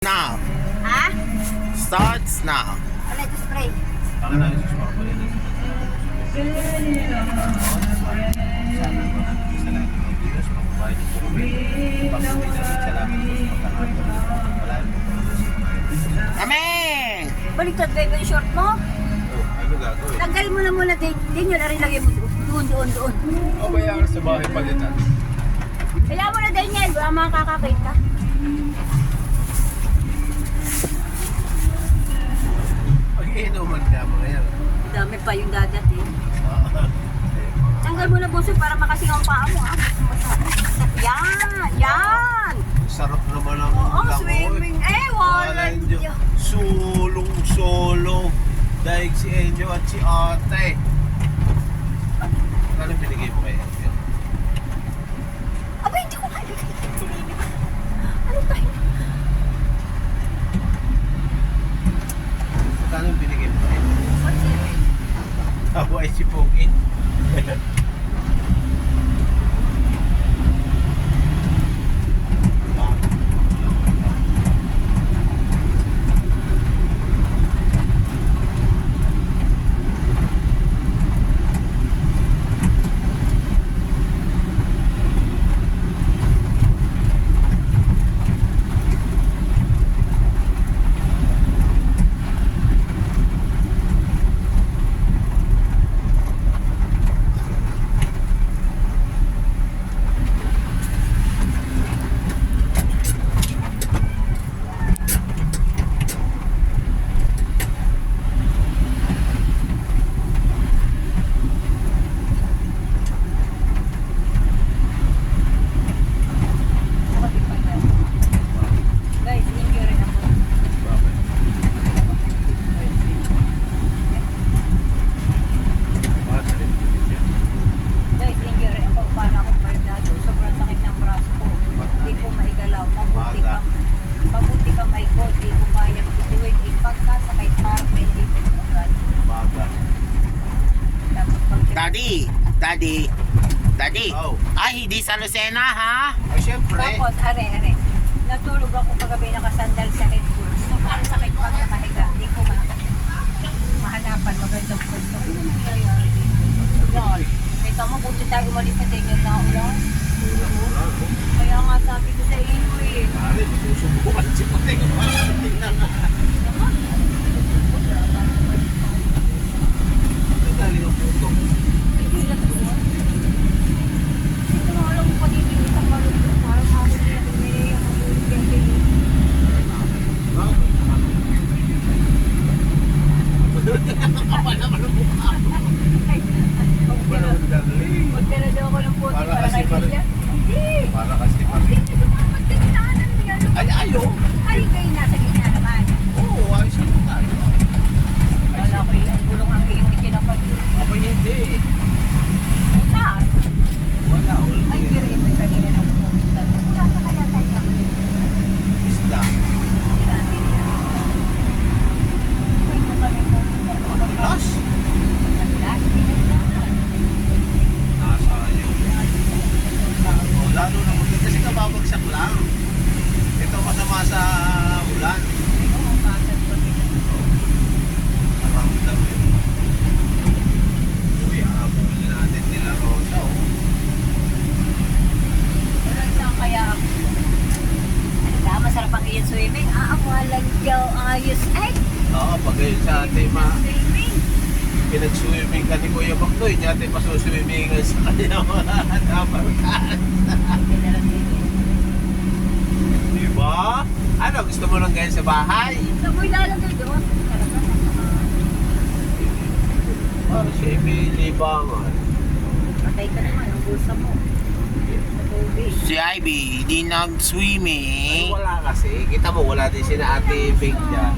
Now. Ha? Starts now. Wala ito spray. Kami! Baliktad ba yung short mo? Tanggal mo na muna din. Din yun, arin lagay mo doon. O bayar sa bahay palitan. Kaya mo na din yan, baka makakakita. Pag-iinuman ka mo ngayon. Dami pa yung dadating. Tanggal mo na buso para makasingaw ang paa mo. Yan! Sarap naman ang Oo, langoy. swimming. Wala Diyos. Sulong-solo. Daig si Enyo at si Ate. Ano binigay mo kay Enyo? Aba, hindi ko kaya. Ano tayo? Ano binigay mo kay Enyo? Tawa ay si Pogi. Guys, inyo rin ako. Guys, inyo rin ako. Paano ako pardado? Sobrang sakit ng braso ko. Hindi ko maigalaw. Mabuti ka may God. Hindi ko kaya magtituwid. Ipagkasakay parang may lipid mo agad. Tapos Daddy. Oh. Ay, hindi sa Lucena, ha? Ay, syempre. Tapos, are. Natulog ako kagabi nakasandal sa headboard. Sobrang sakit pag nakahiga. Hindi ko mahanapan. Magandang pwesto. Ano nangyayari dito? Yan. Kita mo, buti tayo umalis na tingin na ulan. Kaya nga sabi ko sa iyo eh. Pare, susubukan si Pogi. Tingnan nga. Ang galing ang puto. Hindi lang ito. Hindi ko alam kung panitigil ang malulog. Parang ako nila tumili yung malulog. Kapal naman ang mukha mo. Magtira daw ako ng puti para kay Krisya. Hindi! Para kasi Hindi, ito mga magtagdaanan niya. Ay, ayaw. Ay, kayo nasa gitna naman. Oo, ayos naman tayo. Wala ko yung gulong ang iyong ikinapag. Ako hindi. Saan? Wala, Ay, pero ito kanina na pumunta. Wala ka kaya tayo. isda. Ito kami pumunta. Plus, nasa yung lalo na mo kasi kababagsak lang. Ito masama sa ulan. Parang dami. Uy, aabulin natin nila Rosa. Oh. Saan kaya ako? Ano ka? Masarap ang iyong swimming? Ang walang daw ayos. Ay! Oo, pag yun sa ating Swimming! pinag-swimming ka ni Kuya Baktoy, niya ating masuswimmingan sa kanya mga nabarkan. Diba? Ano, gusto mo lang ganyan sa bahay? Sa mo ilalagay doon. Para siya libangan. Patay ka naman ang bulsa mo. Sa tubig. Si Ivy, hindi Ay, nag-swimming. wala kasi. Kita mo, wala din sina Ate Big dyan.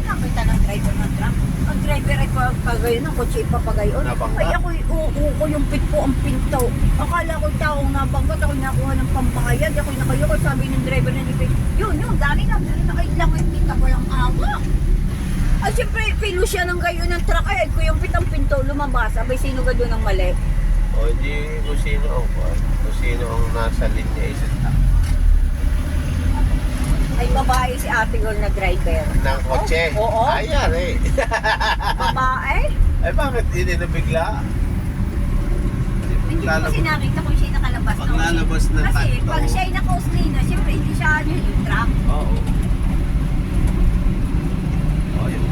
Nakita ng driver ng truck. Ang driver ay pagayon ng kotse ipapagayon. Nabangga? Ay ako'y uuko yung pit ko ang pinto. Akala ko taong nabanggat, ako'y nakuha ng pambayad. Ako'y nakayoko, sabi ng driver na nipit. Yun, dali lang. Nakait lang, hindi ka walang awa. Ah, siyempre, pilo siya ng gayo ng truck. Ay, ko yung pitang pinto lumabas. Abay, sino ka doon ng mali? O hindi kung sino ang kung sino ang nasa linya isa Ay, babae si Ate Girl na driver. ng kotse. Oo. Ayan eh. Babae? Ay bakit hindi na bigla? Hindi ko kasi nakita kung siya nakalabas. Pag lalabas ng Kasi kanto. pag siya ay naka-uslina, siyempre hindi siya ano yung truck. Oo. Oh, yun.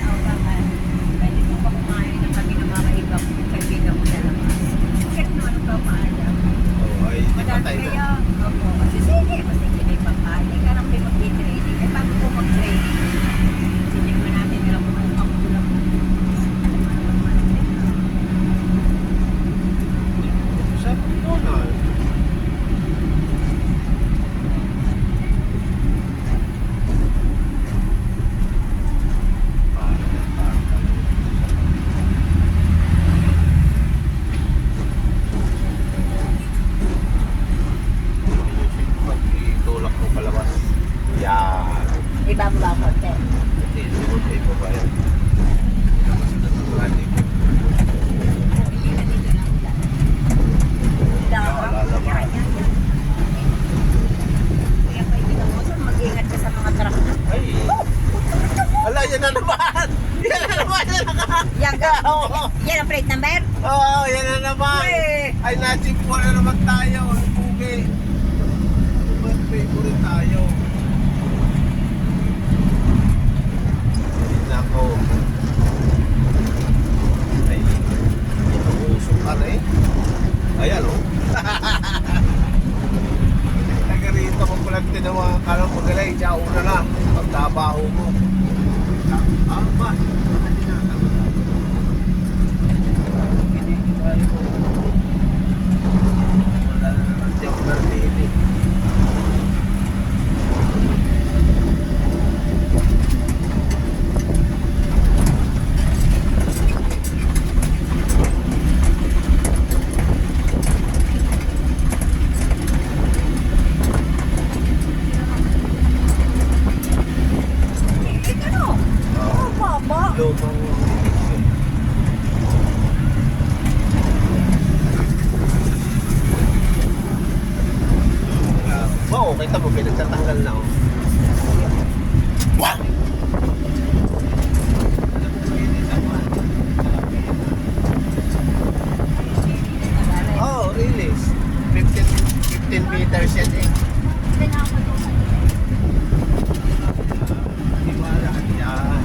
Pwede mo pa kumain ng kami ng mga ibang kaibigan mo sa labas. Check mo ano pa maalam. Oh, ay, Madami patay na. kaya, opo, kasi sige, basta hindi papain. Ay, karang may mag-training. Ay, bago po mag-training, sige mo natin nila kung ano ang kulang. Sabi ko na. Itulak mo palabas. Yan. Ibaba ko, te. Hindi, siguro kayo pa ba yan? Hindi na dito na ulan. Yan. Kaya kaibigan mo, sir, mag-ingat ka sa mga truck. Ay! Ala, yan na naman! Yan na naman! Yan ka. Yan ang plate number? Oo, yan na naman! Uy! Ay, na-chimpo na naman tayo. Ang pugi. Mas favorite tayo. Nako. Ay, inuusok ka rin. Ayan, oh. Taga rito ko palang tinawa. Kala mo galay, tiyao na lang. Pagtabaho mo. Ah, ba? Wala na naman tiyao na rin. Ano? Oh, baba. Lumang Oo, kita mo, pinagtatanggal na oh. Wow! Oh, release. 15 meters yan eh. Iwala yan.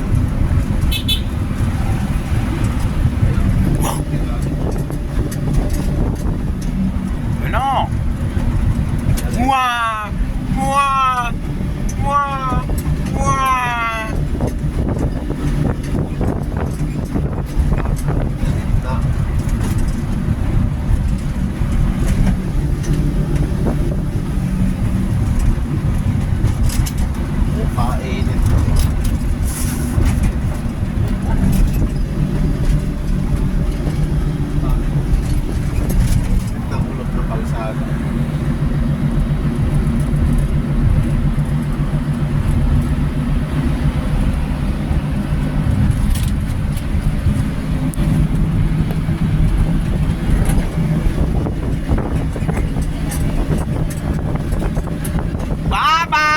Ano? Wow! Wow! Wow! Wow! Na. Kainit na. Nahulog na kalsada.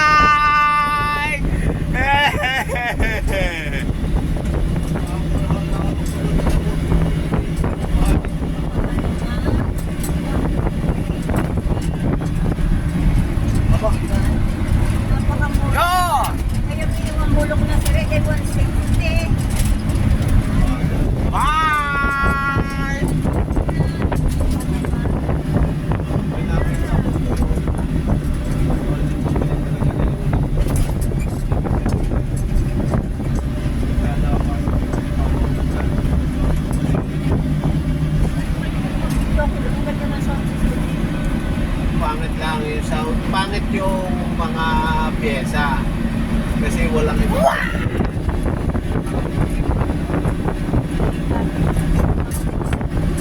Bye-bye! Napakamulok. Yo! Kaya pinamamulok na si Red, 160. Bye! Pangit lang yung sound. Pangit yung mga pyesa. Kasi walang iba.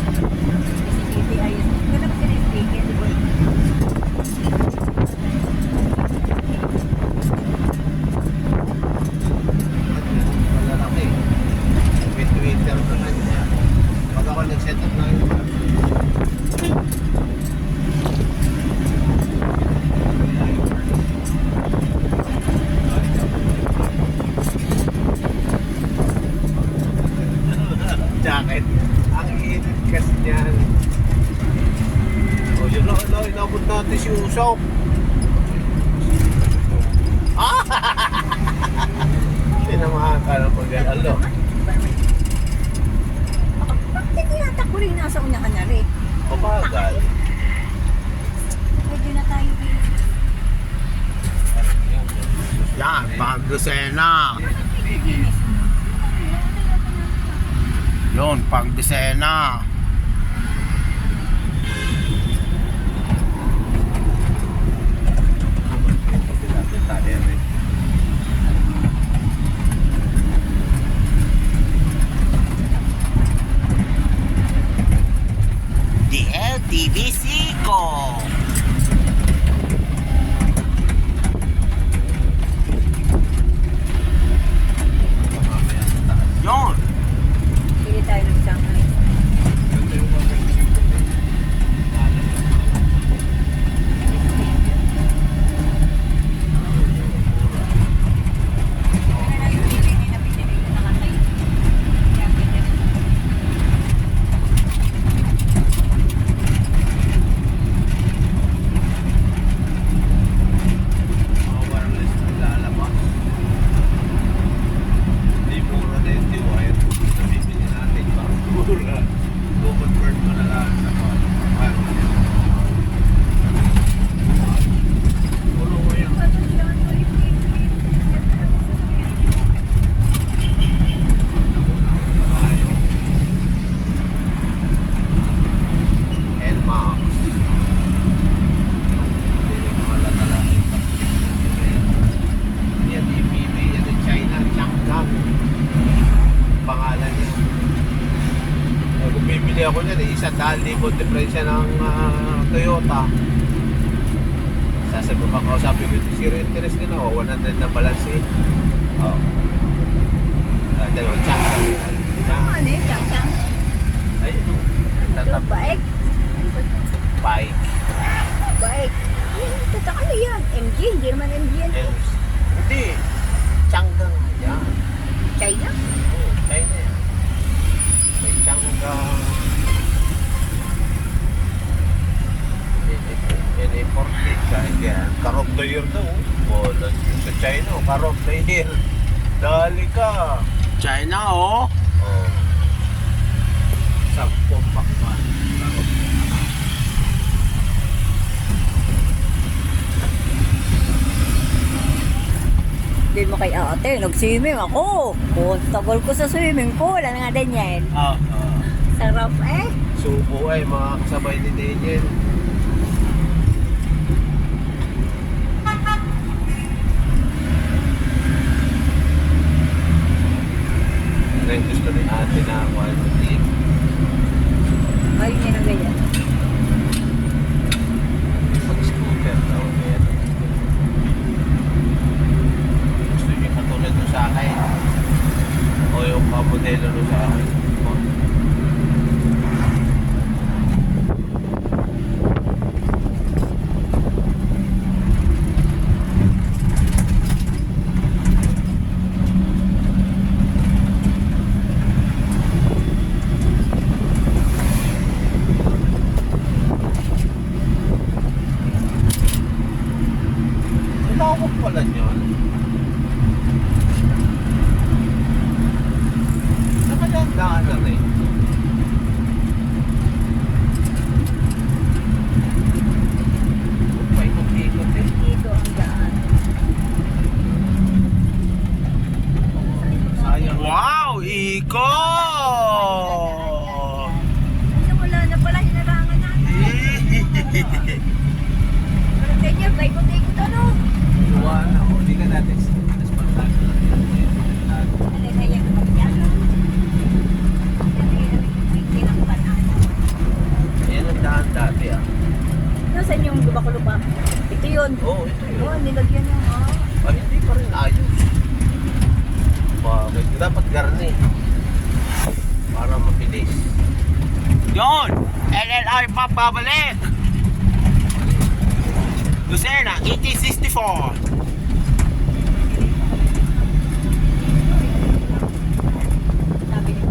CCTV ayun. Wala ba sila yung ticket? Usok. Ah! Sinamahan ka ng pag-alalo. Bakit tinatakbo rin nasa unahan na rin? Pabagal. Medyo na tayo din. Yan, pang-dosena. Yun, pang-dosena. DLTV ko. Yun. Pili tayo ng isang ice. Ano na yung pili na pinili yung nakatay? Kaya pinili. Mga wireless na lalabas. Hindi mura na yung tiwire. Nabibili natin parang mura. Go-convert mo na lang sa wireless. Pulo mo yan. NMAX. Yan EPV, yan yung China, Changgang. Pangalan niya. Kung bibili ako niyan, 100,000 diferensya ng Toyota. Sasabi pa kausapin ko yung zero interest ka na, 100 na balance eh. Oo. Dalawang Changgang. Ano yun? Chang-chang? Ayun o. Tatap Bike? bike. Bike? Ano yan? MG? Hindi naman MG yan. Hindi. Changgang. Yan. China? Oo, China yan. May Changgang. Imported kahit yan. Car of the year daw. Wala sa China. Car of the year. Dali ka. China, oh. Oh. Subcompact man. Hindi mo kay ate, nag-swimming ako. Comfortable ko sa swimming pool. Ano nga din yan? Sarap eh. Subo ay mga kasabay ni Daniel. Ano yung gusto ni ate na quality? Ayun yan ang ganyan. Pag-scooter daw. Ayan. Gusto niya katulad mo sa akin. O yung kapodelo mo sa akin. Tawag pala yun. Nakadandaan na rin. Paikot-ikot eh. Dito ang daan. Sayang. Wow, iko! Ano, wala na pala, hinarangan natin. Pero ganyan, baikot-ikot ano? Luwa na. Hindi ka natin aspartaso na yun. Ano kaya kapagyan? Yan ang daan dati ah. Nasaan yung lupa-lupa? Ito yun. Oo, ito yun. Oo, nilagyan yung Ay, hindi pa rin ayos. Bakit? Dapat garni. Para mabilis. Yun! LLR pa babalik! Lucena, 1864. sabi niya.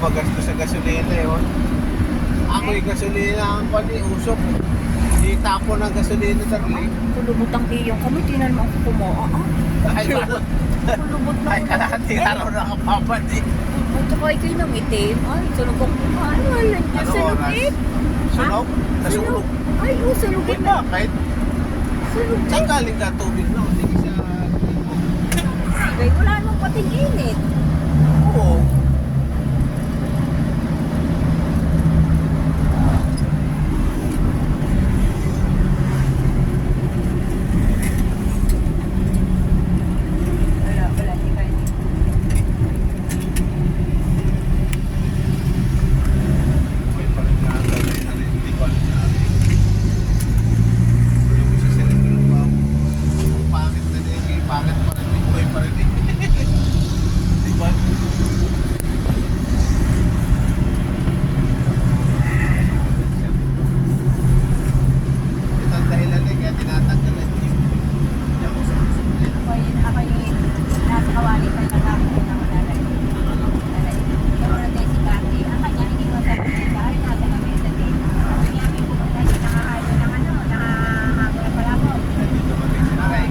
magasto sa gasolina yun. Amoy gasolina ang pali, usok. Di tapo ng gasolina darling. Kulubot ang iyong kami, tinan mo ako kumoa. Ay, Kulubot na ay, kalahating araw na kapapati. At saka ikay ng itim. Ay, sunog ang kumain. Wala niya. Ano Sunugin. Sunog? Nasunog. Ay, sunugin Uy, na. bakit? Sunugin. Saan galing ka tubig na? Hindi sa... Ay, wala nang pating init. Oo. Wala, di kayo. May parang nakagawin na rin. Hindi pa rin natin. Yung isa sila ng bago. Pangit na din. Pangit pa rin. Boy pa rin. Di ba? Ito ang dahilan din kaya tinatanggalan niyo. Diyan ko sa gusto. Ako yung nasa kawali pa sa kami na malalay. Malalay. Pero na tayo si Kati. Ang kanya, hindi ko sabi niya. Ay, nasa kami sa din. Kaya ko kasi nakakaano ng ano, nakakaano pala ako. Dito kami sinakay.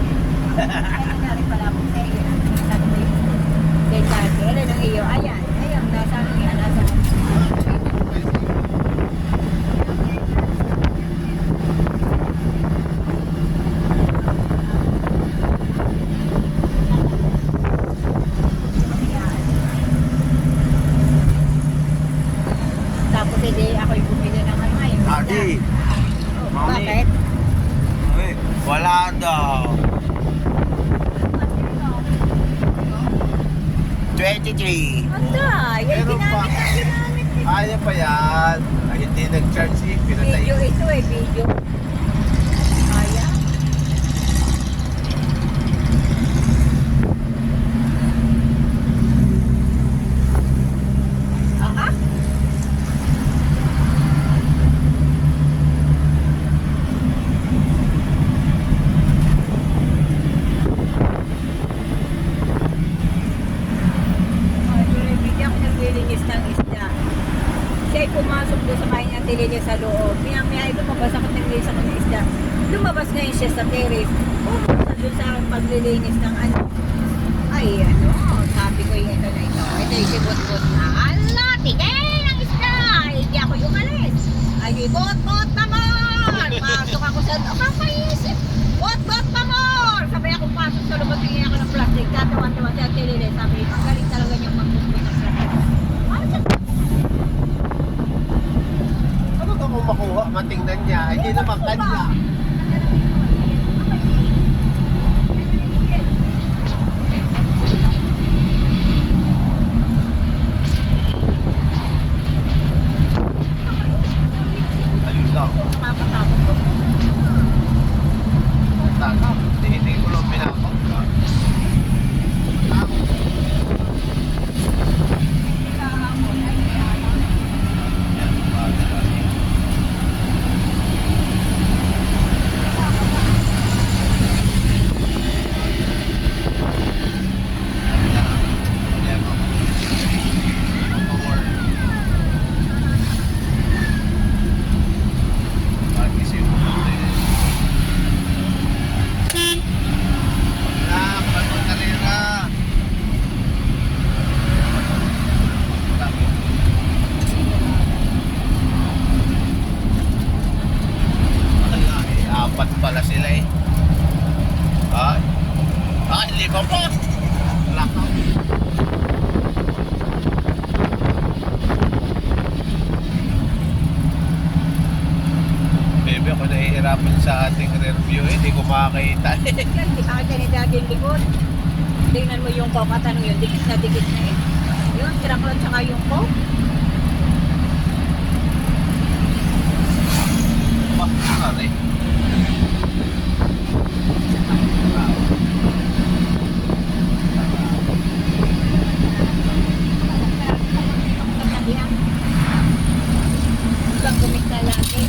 Ay, nangyari pala ako sa iyo. Sabi ko yung kay Kati. Ano ng iyo? Ayan. Ayun, nasa ano yan. Nasa tapos hindi ako yung bumili ng ano ngayon. Adi. Oh, bakit? Uy, wala daw. 23. Anda, yan Meron pa. ginamit na ginamit. Kaya pa yan. Ay, hindi nag-charge eh. Pinatay. Video ito eh, video. Kaya. Ah? Bigyan ko naglilinis ng isda. Siya ay pumasok doon sa kanya niya sa loob. Maya lumabas ako naglilinis ako ng isda. Lumabas ngayon siya sa terrace. Pumunta doon sa paglilinis ng ano. Ay, ano, sabi ko yung ito na ito. Ito yung sibot-bot na. Ala, tigay ng isda! Hindi ako yung alis. Ay, bot-bot naman! Pasok ako sa, papaisip. Bot-bot naman! Sabi ako pasok sa loob, tingin ako ng plastic. Tatawan-tawa siya, tilili. Sabi, magaling talaga niyang magbukbuk ng plastic. Ano ka kung makuha? Matingnan niya. Hindi naman kanya. Ayun lang. Nakakatakot ko. Taka. Hindi ko lang pinakot. Apat pala sila eh. Ah, lima pa. Lakaw. Baby, ako nahihirapan sa ating rear view eh. Hindi ko makakita eh. Yan, di ka ni Daddy yung likod. Tingnan mo yung coke at ano yun, dikit na eh. Yun, tiraklot saka yung coke. Bakit eh. Ibang gumit na lagi.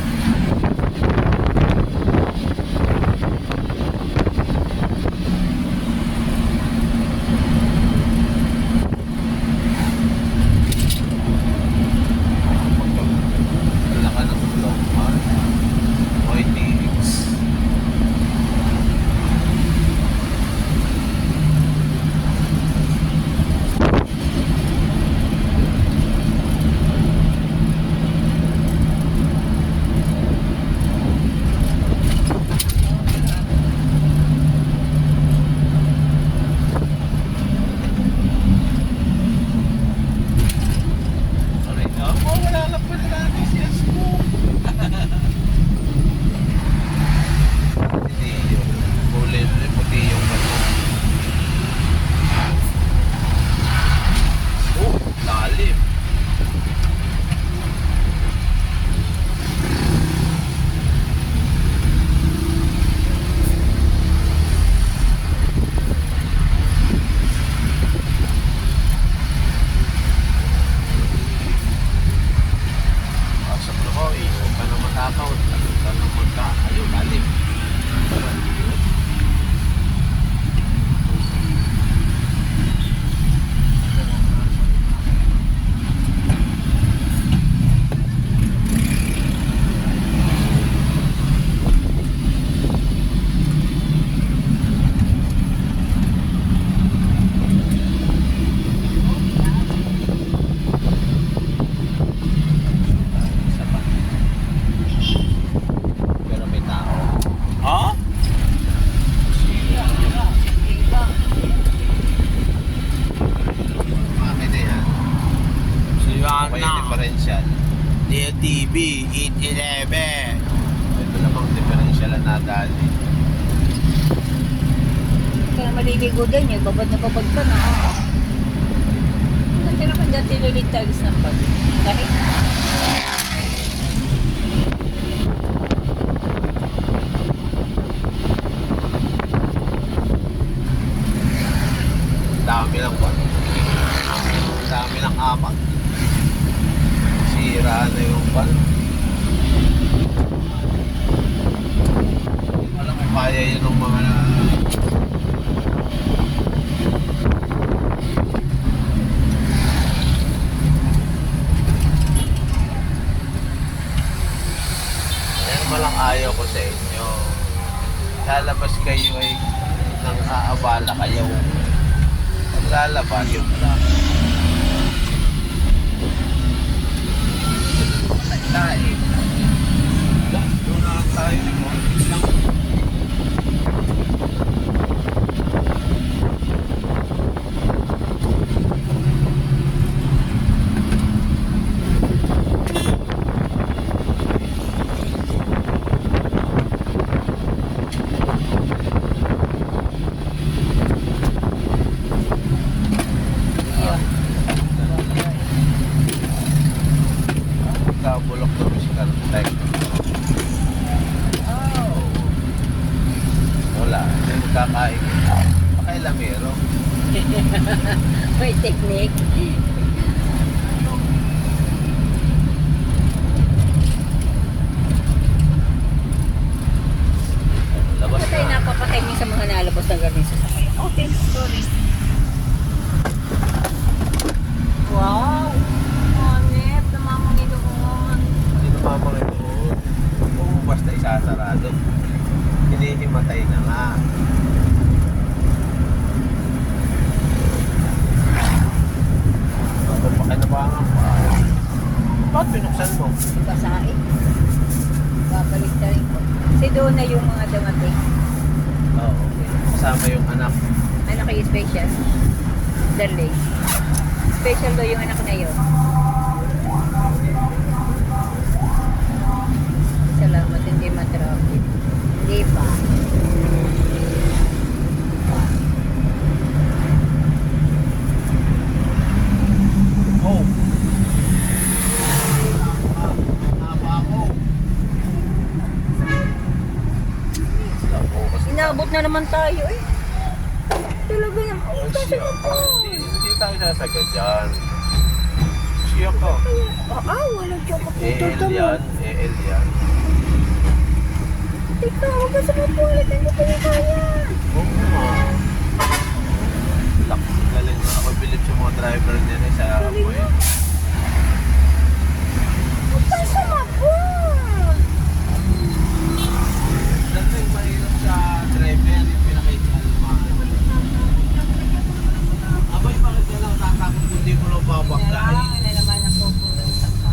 Panis, yes mo. Hindi yung kulay puti yung ano. Oh, lalim. Pasok na ko, huwag ka na matakaw. Huwag ka na magka. Ayun, lalim. Isa pa. Pero may tao. Ha? Bakit na yan? Si Ano pa yung Yana. differential? DLTV, 811. Ito namang differential na nadali. Kaya maliligo din yun, babad na babad ka na. Hindi naman dati lulit talis ng pag. Kahit Dami lang ba? Dami lang amak. Sira na yung pan. Alam mo, kaya yun ng mga yan naman lang ayaw ko sa inyo. Lalabas kayo ay nang aabala kayo. Lalabas yung tayo. Doon na lang tayo ni mo. Kabulok na physical tech. Oh. Wala. Hindi magkakain. Pakailamero. may technique. Labas Kasi na. napapatay niyo sa mga nalabas ng gabi sa sakay. Okay, sorry. Wow! Hanep, namamanginoon. Hindi namamangin doon. Kung basta isasarado, hinihimatay na nga. Ako pa kinabangan pa. Bakit pinuksan mo? Basahin. Babalik na rin ko. Kasi doon na yung mga dumating. Oo, okay. Kasama yung anak. Anak kayo special. Darling. Special daw yung anak na yun. Salamat, hindi matraffic. Hindi pa. Oh! Haba ako. Inabot na naman tayo eh. Talaga naman. Ay, kasi Siya. po. Hindi tayo sasagad dyan. Siya ka. Walang choco po. EL yan. EL yan. Ikaw, huwag ka sa mapulit. Hindi ko na kaya. Oo nga. Galing na ako bilip sa mga driver niya na sa Galing apoy. na. Huwag ka sa mapulit. Dito yung mahirap sa driver, yung pinakita naman. Abay, bakit ka lang tatakot kung di mo lang babangkay? Kailangan na naman ang pupulit sa pa.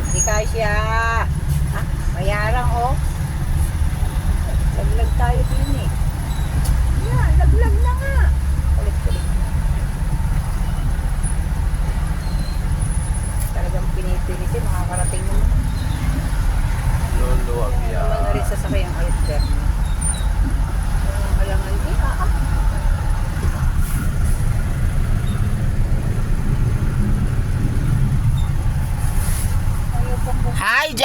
Hindi kasya. Ha? Mayarang oh. Laglag tayo din eh. Yan, laglag na nga. Ulit-ulit.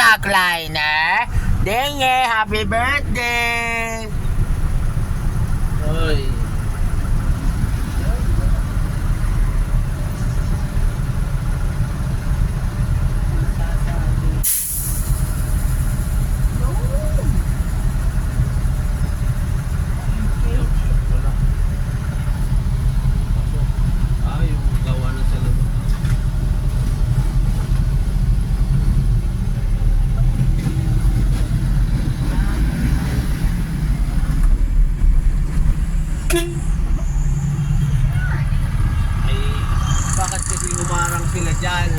backliner. Denye, happy birthday! Oy. Ah, yung gawa na sa labas. Ay, bakit kasi umarang sila dyan?